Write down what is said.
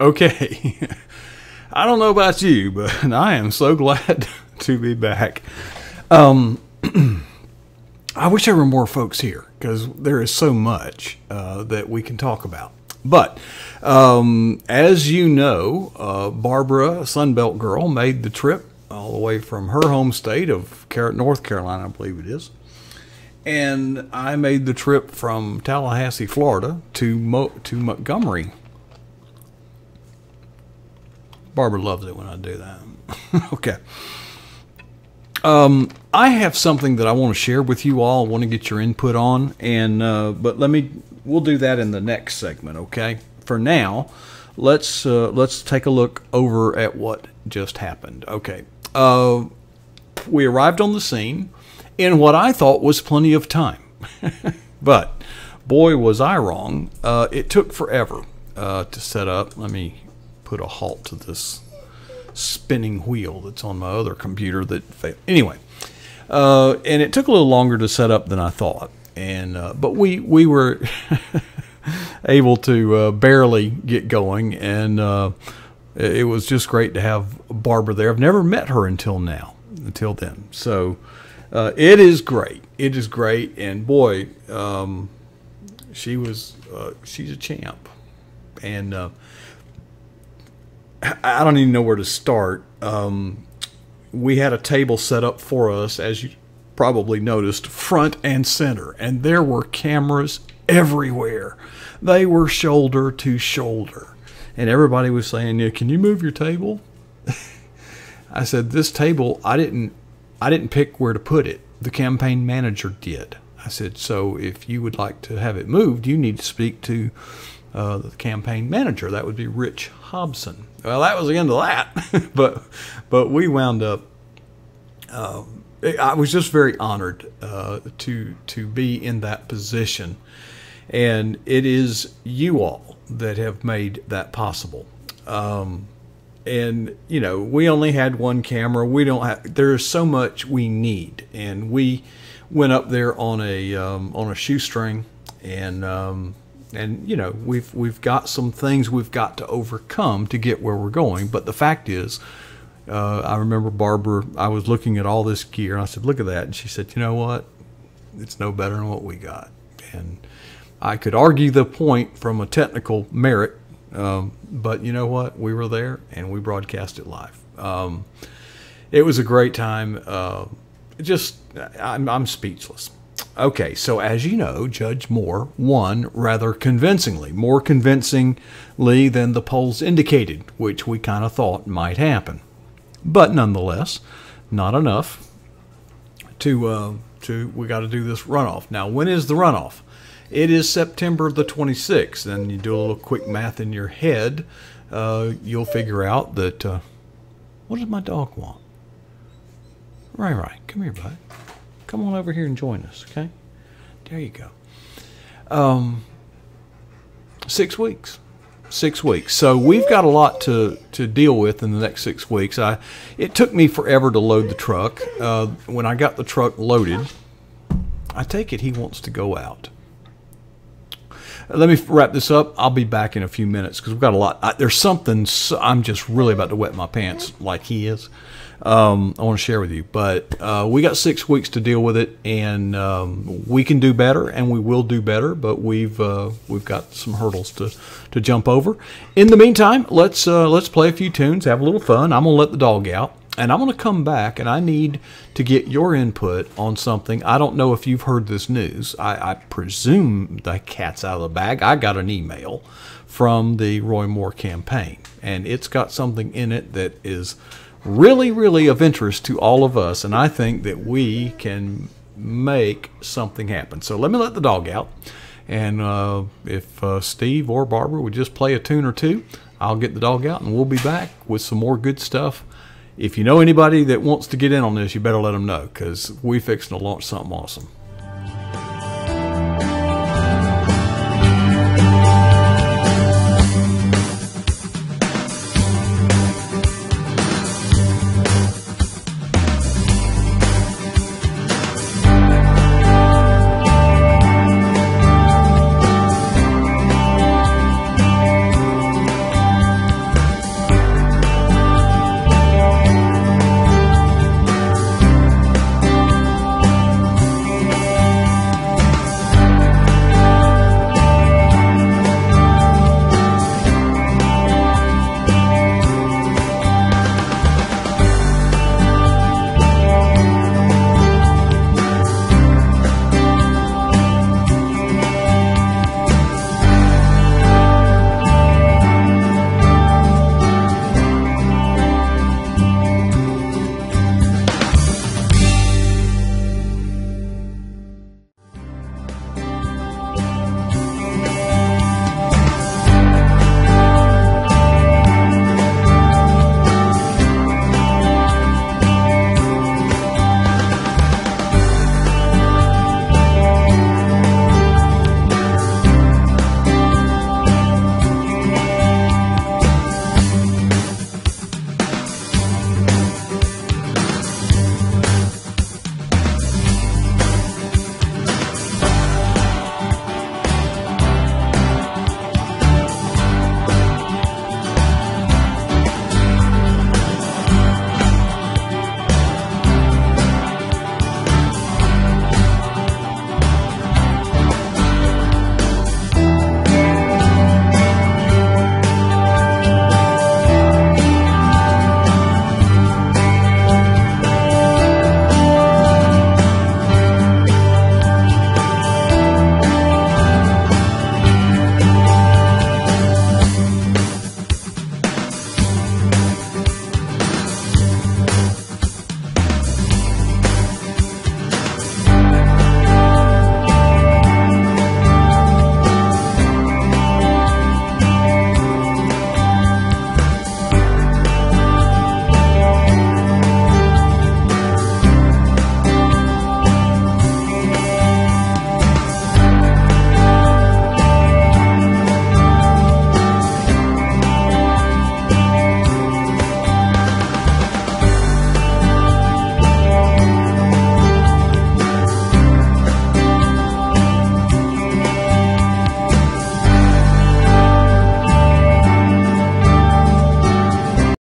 Okay. I don't know about you, but I am so glad to be back. I wish there were more folks here because there is so much that we can talk about. But as you know, Barbara, a Sunbelt girl, made the trip all the way from her home state of North Carolina, I believe it is. And I made the trip from Tallahassee, Florida to Montgomery. Barbara loves it when I do that. Okay. I have something that I want to share with you all. I want to get your input on, and but we'll do that in the next segment, okay? For now, let's take a look over at what just happened. Okay. We arrived on the scene in what I thought was plenty of time. But boy, was I wrong. It took forever to set up. Let me put a halt to this spinning wheel that's on my other computer that failed. Anyway, and it took a little longer to set up than I thought. And but we were able to barely get going, and it was just great to have Barbara there. I've never met her until then. So it is great. It is great, and boy, she's a champ. And I don't even know where to start. We had a table set up for us, as you probably noticed, front and center, and there were cameras everywhere. They were shoulder to shoulder, and everybody was saying, "Yeah, can you move your table?" I said, "This table, I didn't pick where to put it. The campaign manager did." I said, "So if you would like to have it moved, you need to speak to the campaign manager. That would be Rich Hobson." Well, that was the end of that. but we wound up. I was just very honored to be in that position, and it is you all that have made that possible. And you know, we only had one camera. We don't have. There's so much we need, and we went up there on a shoestring, and you know, we've got some things we've got to overcome to get where we're going. But the fact is, I remember Barbara, I was looking at all this gear, and I said, "Look at that." And she said, "You know what? It's no better than what we got." And I could argue the point from a technical merit, but you know what? We were there, and we broadcast it live. It was a great time. I'm speechless. Okay, so as you know, Judge Moore won rather convincingly, more convincingly than the polls indicated, which we kind of thought might happen. But nonetheless, not enough we got to do this runoff. Now, when is the runoff? It is September the 26th, and you do a little quick math in your head, you'll figure out that, what does my dog want? Right, come here, bud. Come on over here and join us, okay? There you go. 6 weeks. 6 weeks. So we've got a lot to deal with in the next 6 weeks. It took me forever to load the truck. When I got the truck loaded, I take it he wants to go out. Let me wrap this up. I'll be back in a few minutes because we've got a lot. There's something I'm just really about to wet my pants like he is. I want to share with you, but we got 6 weeks to deal with it, and we can do better, and we will do better. But we've got some hurdles to jump over. In the meantime, let's play a few tunes, have a little fun. I'm gonna let the dog out, and I'm gonna come back, and I need to get your input on something. I don't know if you've heard this news. I presume the cat's out of the bag. I got an email from the Roy Moore campaign, and it's got something in it that is really, really of interest to all of us, and I think that we can make something happen. So let me let the dog out, and if Steve or Barbara would just play a tune or two, I'll get the dog out, and we'll be back with some more good stuff. If you know anybody that wants to get in on this, you better let them know, because we fixing to launch something awesome.